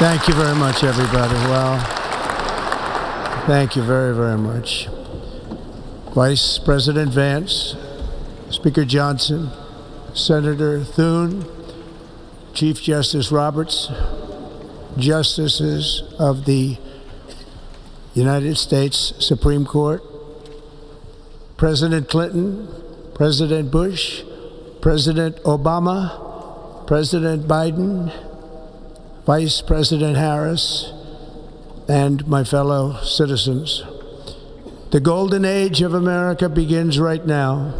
Thank you very much, everybody. Well, thank you very, very much. Vice President Vance, Speaker Johnson, Senator Thune, Chief Justice Roberts, Justices of the United States Supreme Court, President Clinton, President Bush, President Obama, President Biden, Vice President Harris, and my fellow citizens. The golden age of America begins right now.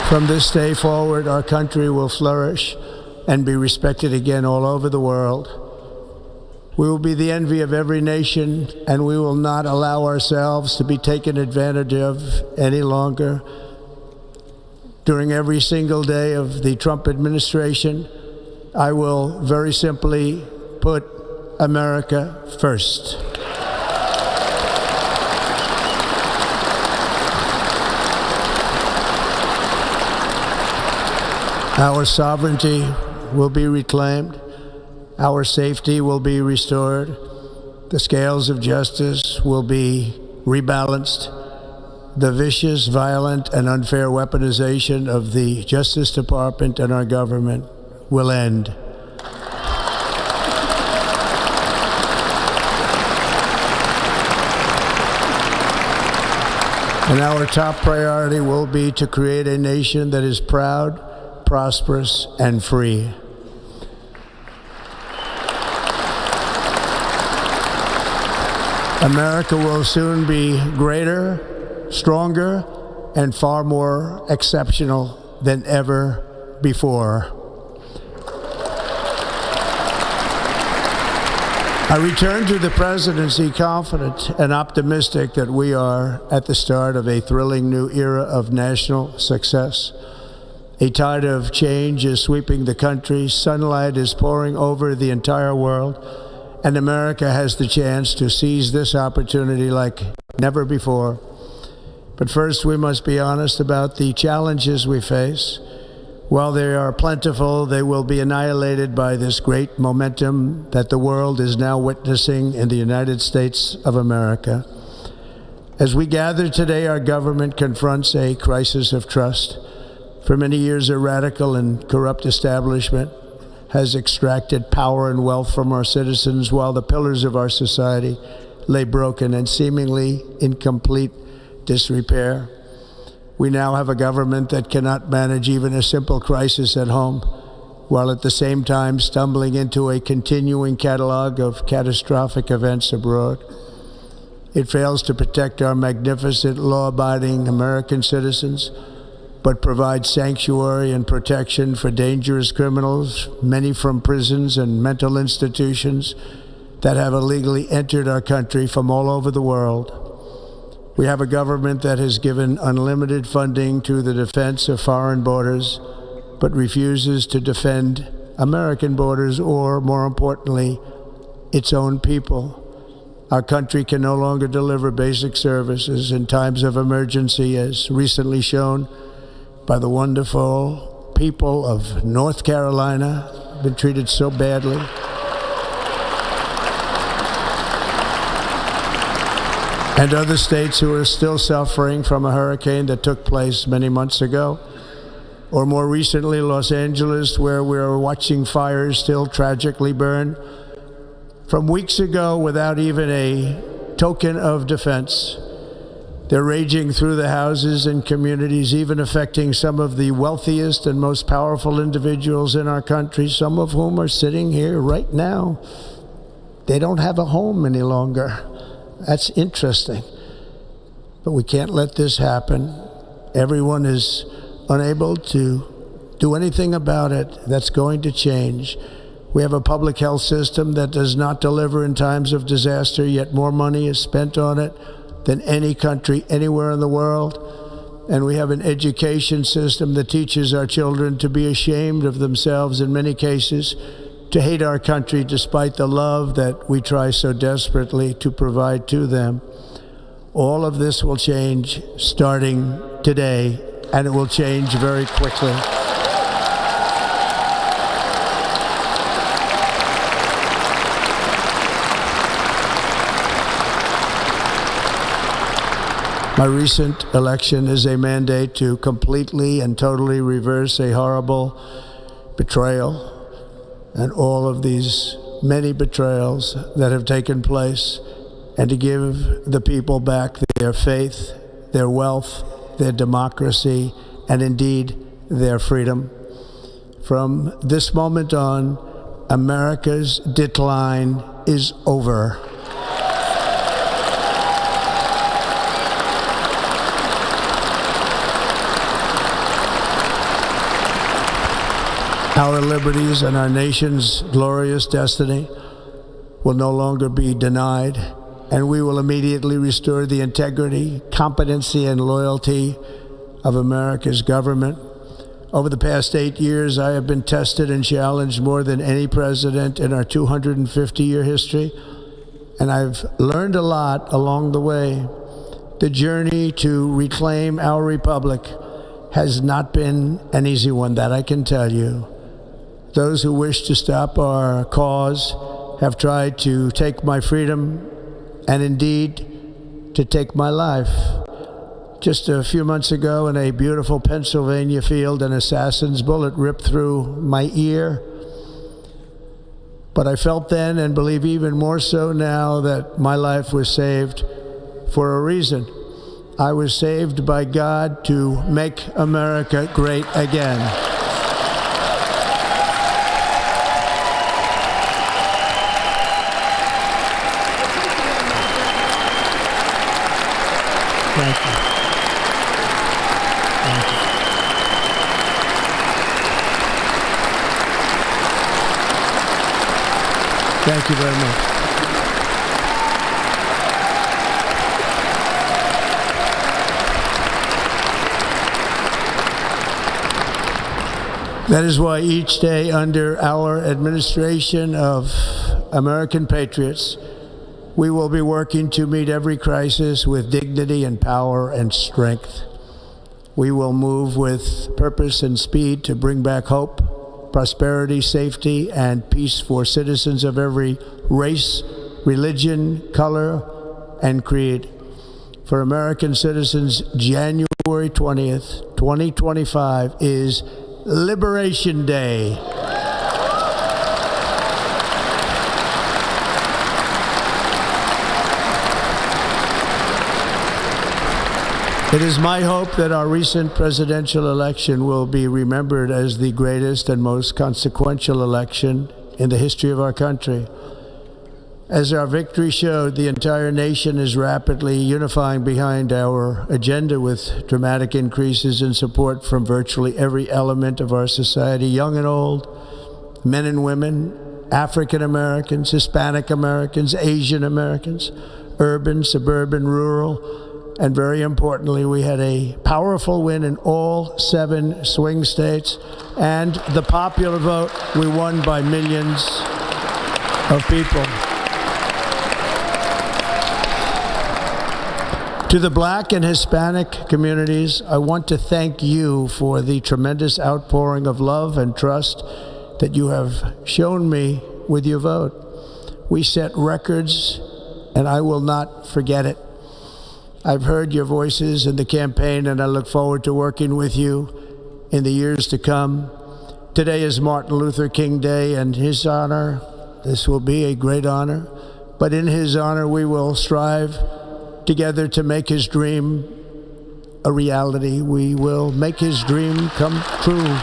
From this day forward, our country will flourish and be respected again all over the world. We will be the envy of every nation, and we will not allow ourselves to be taken advantage of any longer. During every single day of the Trump administration, I will very simply put America first. Our sovereignty will be reclaimed. Our safety will be restored. The scales of justice will be rebalanced. The vicious, violent, and unfair weaponization of the Justice Department and our government will end. And our top priority will be to create a nation that is proud, prosperous, and free. America will soon be greater, stronger, and far more exceptional than ever before. I return to the presidency confident and optimistic that we are at the start of a thrilling new era of national success. A tide of change is sweeping the country, sunlight is pouring over the entire world, and America has the chance to seize this opportunity like never before. But first, we must be honest about the challenges we face. While they are plentiful, they will be annihilated by this great momentum that the world is now witnessing in the United States of America. As we gather today, our government confronts a crisis of trust. For many years, a radical and corrupt establishment has extracted power and wealth from our citizens while the pillars of our society lay broken and seemingly in complete disrepair. We now have a government that cannot manage even a simple crisis at home, while at the same time stumbling into a continuing catalog of catastrophic events abroad. It fails to protect our magnificent, law-abiding American citizens, but provides sanctuary and protection for dangerous criminals, many from prisons and mental institutions that have illegally entered our country from all over the world. We have a government that has given unlimited funding to the defense of foreign borders, but refuses to defend American borders or, more importantly, its own people. Our country can no longer deliver basic services in times of emergency, as recently shown by the wonderful people of North Carolina, been treated so badly. And other states who are still suffering from a hurricane that took place many months ago. Or more recently, Los Angeles, where we are watching fires still tragically burn from weeks ago without even a token of defense. They're raging through the houses and communities, even affecting some of the wealthiest and most powerful individuals in our country, some of whom are sitting here right now. They don't have a home any longer. That's interesting. But we can't let this happen. Everyone is unable to do anything about it. That's going to change. We have a public health system that does not deliver in times of disaster, yet more money is spent on it than any country anywhere in the world. And we have an education system that teaches our children to be ashamed of themselves in many cases, to hate our country despite the love that we try so desperately to provide to them. All of this will change starting today, and it will change very quickly. My recent election is a mandate to completely and totally reverse a horrible betrayal and all of these many betrayals that have taken place, and to give the people back their faith, their wealth, their democracy, and indeed their freedom. From this moment on, America's decline is over. Our liberties and our nation's glorious destiny will no longer be denied, and we will immediately restore the integrity, competency, and loyalty of America's government. Over the past 8 years, I have been tested and challenged more than any president in our 250-year history, and I've learned a lot along the way. The journey to reclaim our republic has not been an easy one, that I can tell you. Those who wish to stop our cause have tried to take my freedom and indeed to take my life. Just a few months ago in a beautiful Pennsylvania field, an assassin's bullet ripped through my ear. But I felt then, and believe even more so now, that my life was saved for a reason. I was saved by God to make America great again. Thank you. Thank you. Thank you very much. That is why each day under our administration of American patriots, we will be working to meet every crisis with dignity and power and strength. We will move with purpose and speed to bring back hope, prosperity, safety, and peace for citizens of every race, religion, color, and creed. For American citizens, January 20th, 2025 is Liberation Day. It is my hope that our recent presidential election will be remembered as the greatest and most consequential election in the history of our country. As our victory showed, the entire nation is rapidly unifying behind our agenda with dramatic increases in support from virtually every element of our society, young and old, men and women, African Americans, Hispanic Americans, Asian Americans, urban, suburban, rural. And very importantly, we had a powerful win in all 7 swing states. And the popular vote, we won by millions of people. To the Black and Hispanic communities, I want to thank you for the tremendous outpouring of love and trust that you have shown me with your vote. We set records, and I will not forget it. I've heard your voices in the campaign, and I look forward to working with you in the years to come. Today is Martin Luther King Day, and his honor, this will be a great honor, but in his honor we will strive together to make his dream a reality. We will make his dream come true.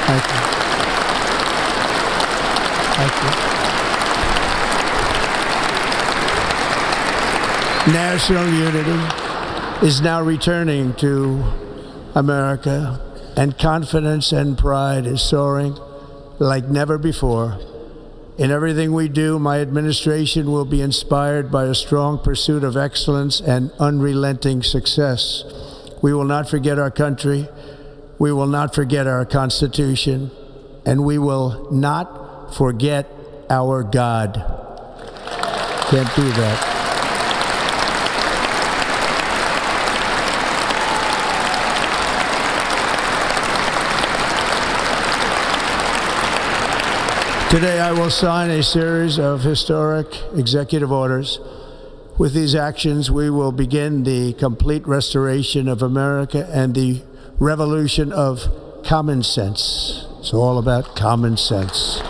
Thank you. Thank you. National unity is now returning to America, and confidence and pride is soaring like never before. In everything we do, my administration will be inspired by a strong pursuit of excellence and unrelenting success. We will not forget our country. We will not forget our Constitution, and we will not forget our God. Can't do that. Today I will sign a series of historic executive orders. With these actions, we will begin the complete restoration of America and the revolution of common sense. It's all about common sense.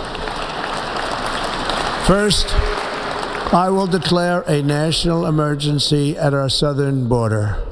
First, I will declare a national emergency at our southern border.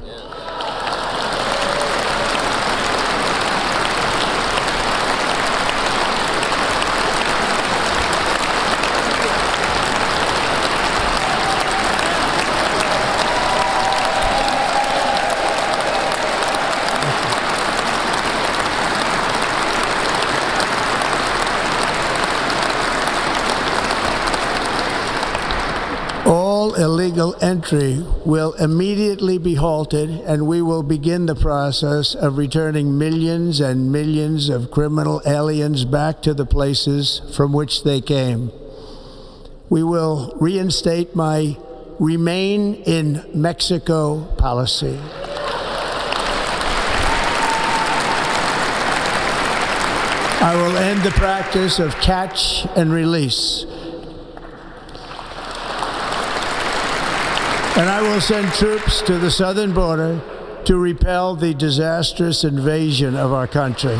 Illegal entry will immediately be halted, and we will begin the process of returning millions and millions of criminal aliens back to the places from which they came. We will reinstate my Remain in Mexico policy. I will end the practice of catch and release. And I will send troops to the southern border to repel the disastrous invasion of our country.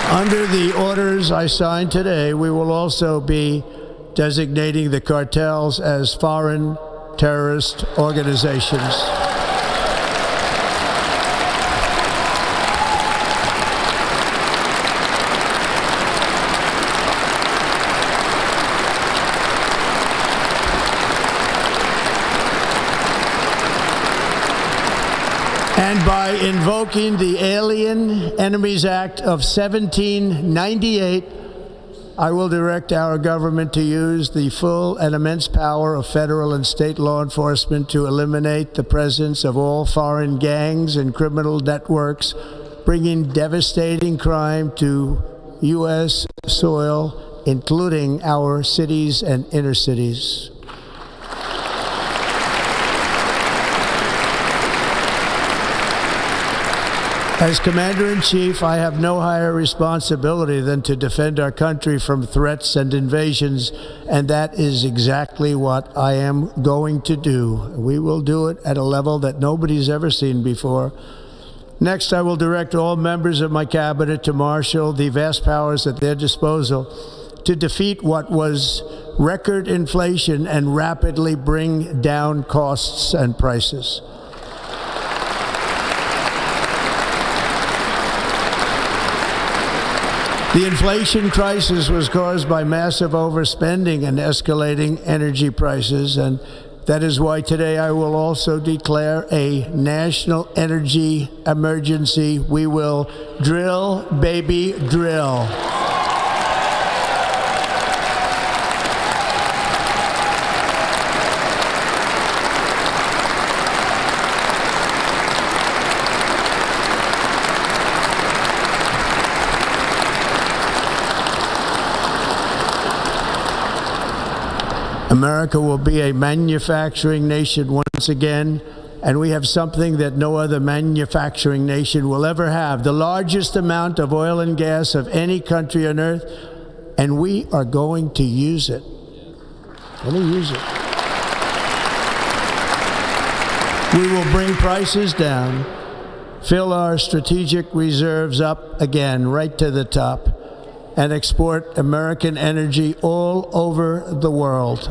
Under the orders I signed today, we will also be designating the cartels as foreign terrorist organizations. And by invoking the Alien Enemies Act of 1798, I will direct our government to use the full and immense power of federal and state law enforcement to eliminate the presence of all foreign gangs and criminal networks, bringing devastating crime to U.S. soil, including our cities and inner cities. As Commander-in-Chief, I have no higher responsibility than to defend our country from threats and invasions, and that is exactly what I am going to do. We will do it at a level that nobody's ever seen before. Next, I will direct all members of my cabinet to marshal the vast powers at their disposal to defeat what was record inflation and rapidly bring down costs and prices. The inflation crisis was caused by massive overspending and escalating energy prices, and that is why today I will also declare a national energy emergency. We will drill, baby, drill. America will be a manufacturing nation once again, and we have something that no other manufacturing nation will ever have, the largest amount of oil and gas of any country on earth, and we are going to use it. We will bring prices down, fill our strategic reserves up again, right to the top, and export American energy all over the world.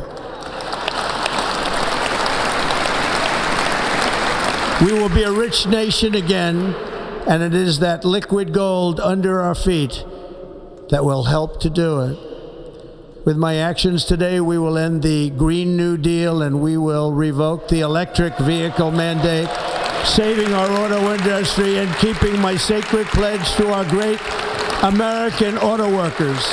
We will be a rich nation again, and it is that liquid gold under our feet that will help to do it. With my actions today, we will end the Green New Deal, and we will revoke the electric vehicle mandate, saving our auto industry and keeping my sacred pledge to our great American auto workers.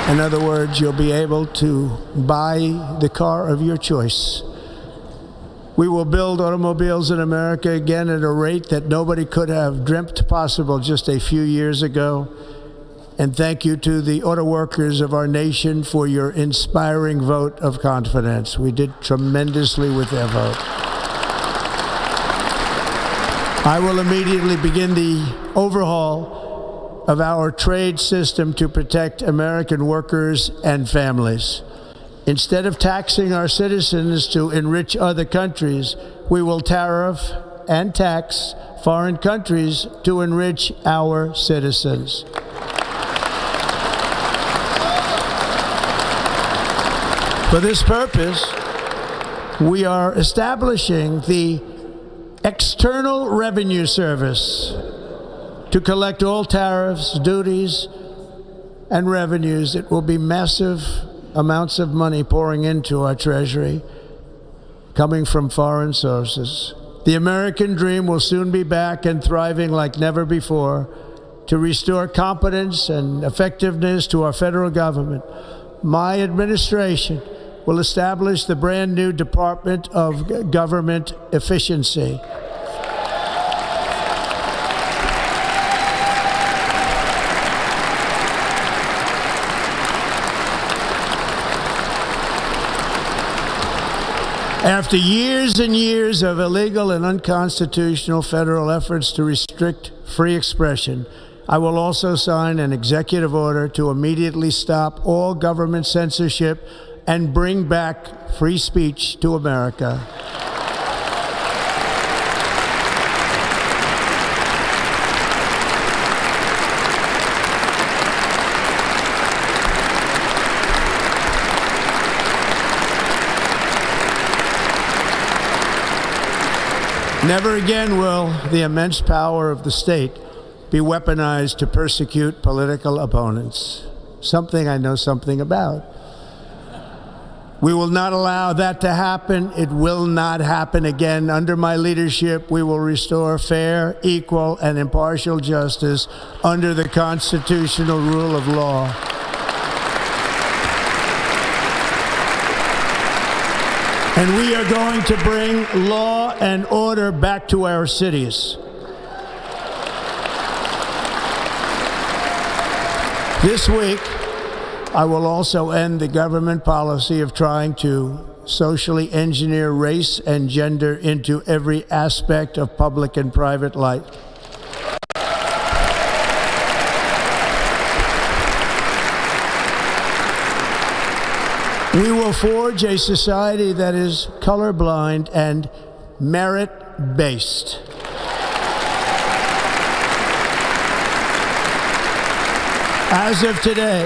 In other words, you'll be able to buy the car of your choice. We will build automobiles in America again at a rate that nobody could have dreamt possible just a few years ago. And thank you to the auto workers of our nation for your inspiring vote of confidence. We did tremendously with their vote. I will immediately begin the overhaul of our trade system to protect American workers and families. Instead of taxing our citizens to enrich other countries, we will tariff and tax foreign countries to enrich our citizens. For this purpose, we are establishing the External Revenue Service to collect all tariffs, duties, and revenues. It will be massive amounts of money pouring into our treasury, coming from foreign sources. The American dream will soon be back and thriving like never before to restore competence and effectiveness to our federal government. My administration will establish the brand new Department of Government Efficiency. After years and years of illegal and unconstitutional federal efforts to restrict free expression, I will also sign an executive order to immediately stop all government censorship and bring back free speech to America. Never again will the immense power of the state be weaponized to persecute political opponents, something I know something about. We will not allow that to happen. It will not happen again. Under my leadership, we will restore fair, equal, and impartial justice under the constitutional rule of law. And we are going to bring law and order back to our cities. This week, I will also end the government policy of trying to socially engineer race and gender into every aspect of public and private life. We will forge a society that is colorblind and merit-based. As of today,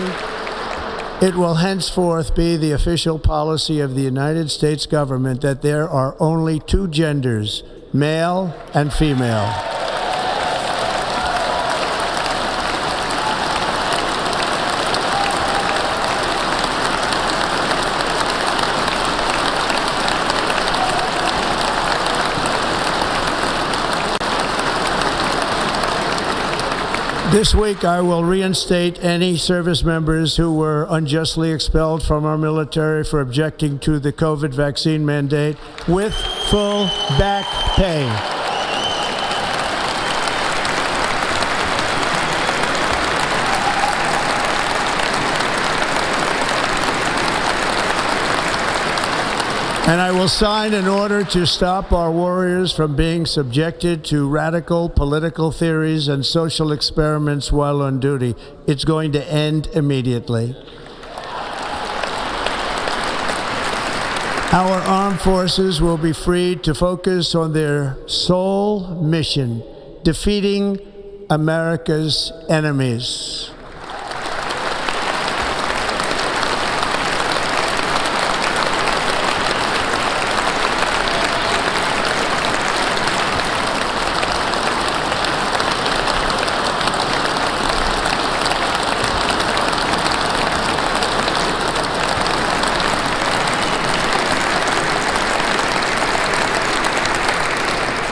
it will henceforth be the official policy of the United States government that there are only two genders, male and female. This week, I will reinstate any service members who were unjustly expelled from our military for objecting to the COVID vaccine mandate with full back pay. And I will sign an order to stop our warriors from being subjected to radical political theories and social experiments while on duty. It's going to end immediately. Our armed forces will be freed to focus on their sole mission, defeating America's enemies.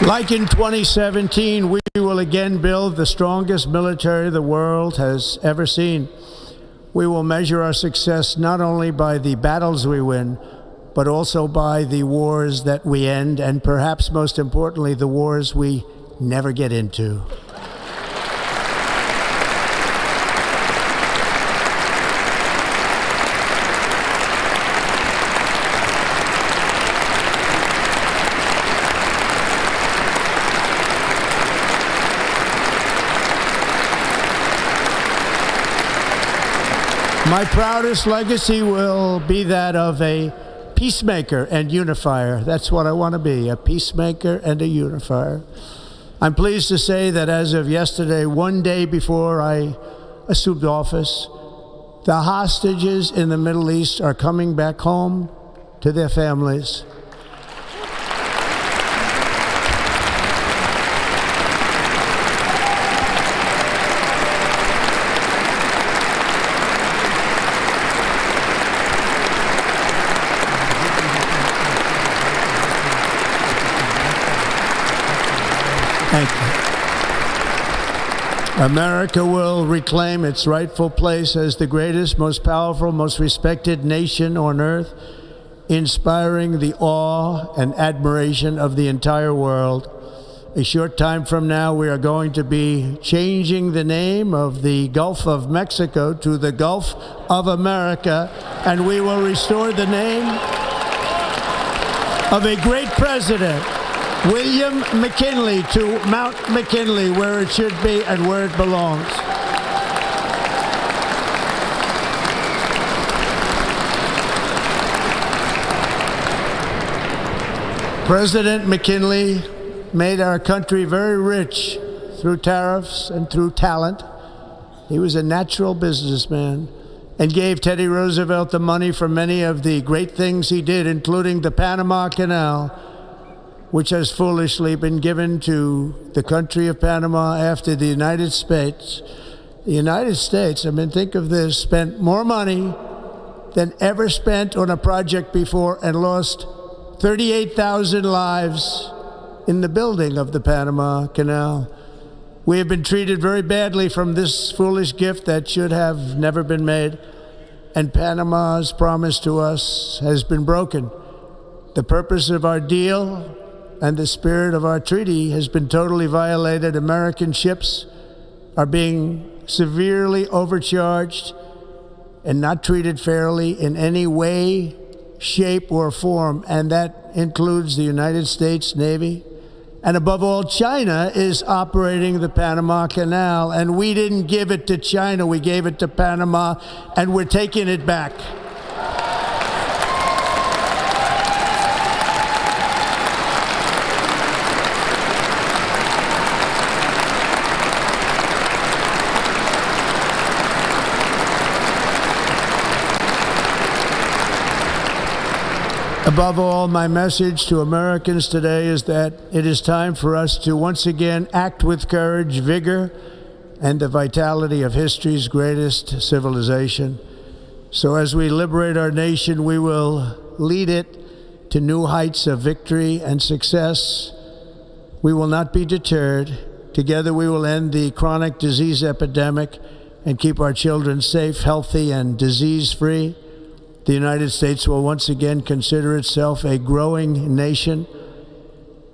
Like in 2017, we will again build the strongest military the world has ever seen. We will measure our success not only by the battles we win, but also by the wars that we end, and perhaps most importantly, the wars we never get into. My proudest legacy will be that of a peacemaker and unifier. That's what I want to be, a peacemaker and a unifier. I'm pleased to say that as of yesterday, one day before I assumed office, the hostages in the Middle East are coming back home to their families. Thank you. America will reclaim its rightful place as the greatest, most powerful, most respected nation on earth, inspiring the awe and admiration of the entire world. A short time from now, we are going to be changing the name of the Gulf of Mexico to the Gulf of America, and we will restore the name of a great president, William McKinley, to Mount McKinley, where it should be and where it belongs. President McKinley made our country very rich through tariffs and through talent. He was a natural businessman and gave Teddy Roosevelt the money for many of the great things he did, including the Panama Canal, which has foolishly been given to the country of Panama after the United States, I mean, think of this, spent more money than ever spent on a project before and lost 38,000 lives in the building of the Panama Canal. We have been treated very badly from this foolish gift that should have never been made, and Panama's promise to us has been broken. The purpose of our deal and the spirit of our treaty has been totally violated. American ships are being severely overcharged and not treated fairly in any way, shape, or form, and that includes the United States Navy. And above all, China is operating the Panama Canal, and we didn't give it to China, we gave it to Panama, and we're taking it back. Above all, my message to Americans today is that it is time for us to once again act with courage, vigor, and the vitality of history's greatest civilization. So as we liberate our nation, we will lead it to new heights of victory and success. We will not be deterred. Together we will end the chronic disease epidemic and keep our children safe, healthy, and disease-free. The United States will once again consider itself a growing nation,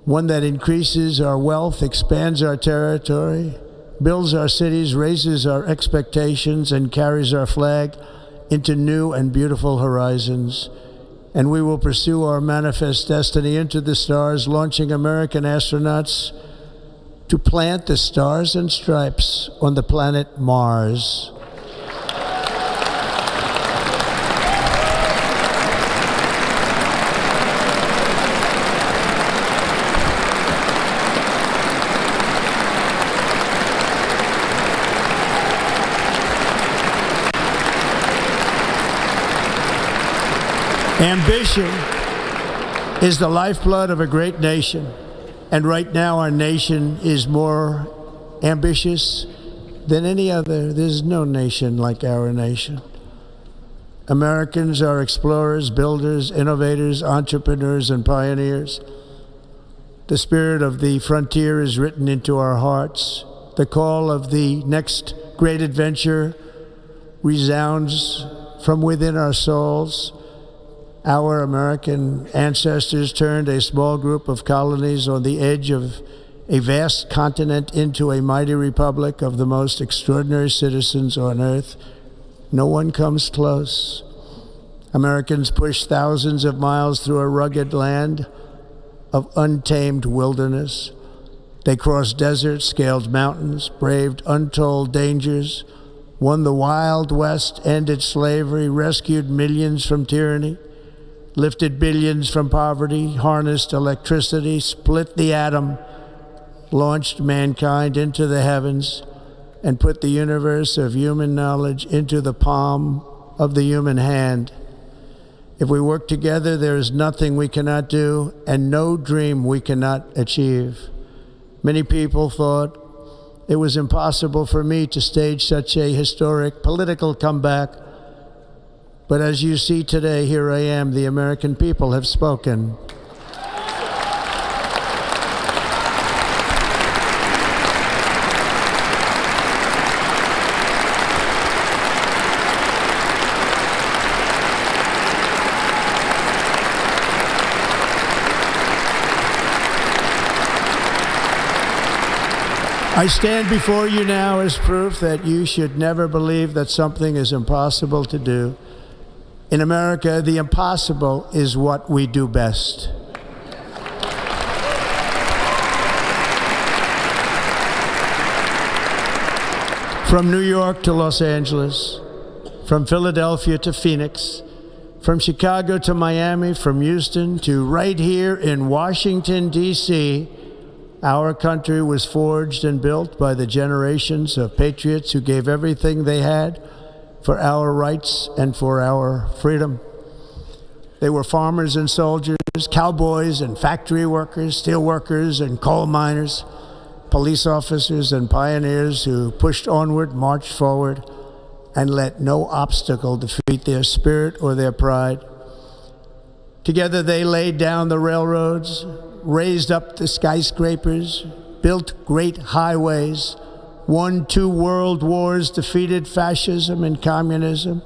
one that increases our wealth, expands our territory, builds our cities, raises our expectations, and carries our flag into new and beautiful horizons. And we will pursue our manifest destiny into the stars, launching American astronauts to plant the stars and stripes on the planet Mars. Ambition is the lifeblood of a great nation, and right now our nation is more ambitious than any other. There's no nation like our nation. Americans are explorers, builders, innovators, entrepreneurs, and pioneers. The spirit of the frontier is written into our hearts. The call of the next great adventure resounds from within our souls. Our American ancestors turned a small group of colonies on the edge of a vast continent into a mighty republic of the most extraordinary citizens on earth. No one comes close. Americans pushed thousands of miles through a rugged land of untamed wilderness. They crossed deserts, scaled mountains, braved untold dangers, won the Wild West, ended slavery, rescued millions from tyranny, lifted billions from poverty, harnessed electricity, split the atom, launched mankind into the heavens, and put the universe of human knowledge into the palm of the human hand. If we work together, there is nothing we cannot do and no dream we cannot achieve. Many people thought it was impossible for me to stage such a historic political comeback. But as you see today, here I am. The American people have spoken. I stand before you now as proof that you should never believe that something is impossible to do. In America, the impossible is what we do best. From New York to Los Angeles, from Philadelphia to Phoenix, from Chicago to Miami, from Houston to right here in Washington, D.C., our country was forged and built by the generations of patriots who gave everything they had for our rights and for our freedom. They were farmers and soldiers, cowboys and factory workers, steel workers and coal miners, police officers and pioneers who pushed onward, marched forward, and let no obstacle defeat their spirit or their pride. Together they laid down the railroads, raised up the skyscrapers, built great highways, won 2 world wars, defeated fascism and communism,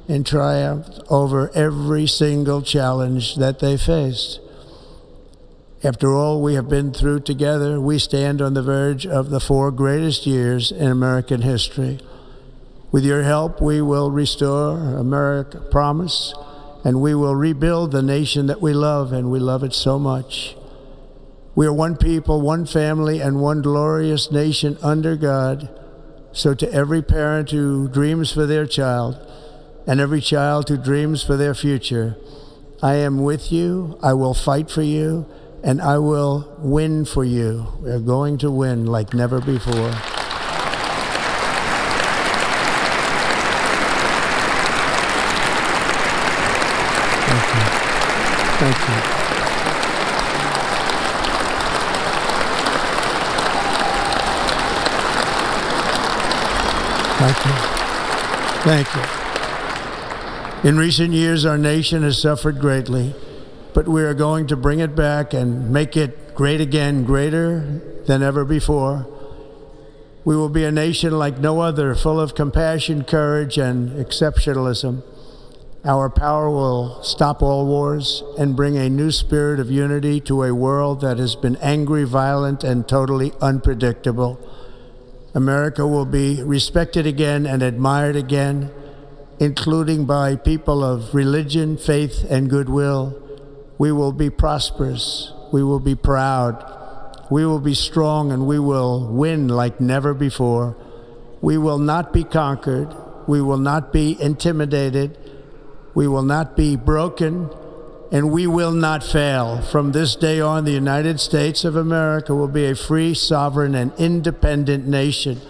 and triumphed over every single challenge that they faced. After all we have been through together, we stand on the verge of the 4 greatest years in American history. With your help, we will restore America, promise, and we will rebuild the nation that we love, and we love it so much. We are one people, one family, and one glorious nation under God. So to every parent who dreams for their child, and every child who dreams for their future, I am with you, I will fight for you, and I will win for you. We are going to win like never before. Thank you. Thank you. Thank you. In recent years, our nation has suffered greatly, but we are going to bring it back and make it great again, greater than ever before. We will be a nation like no other, full of compassion, courage, and exceptionalism. Our power will stop all wars and bring a new spirit of unity to a world that has been angry, violent, and totally unpredictable. America will be respected again and admired again, including by people of religion, faith, and goodwill. We will be prosperous. We will be proud. We will be strong, and we will win like never before. We will not be conquered. We will not be intimidated. We will not be broken, and we will not fail. From this day on, the United States of America will be a free, sovereign, and independent nation.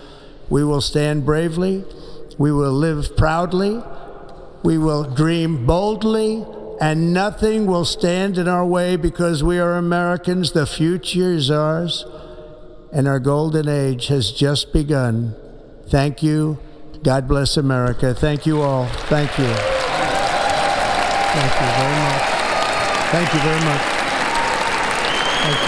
We will stand bravely. We will live proudly. We will dream boldly, and nothing will stand in our way because we are Americans. The future is ours, and our golden age has just begun. Thank you. God bless America. Thank you all. Thank you. Thank you very much. Thank you very much. Thank you.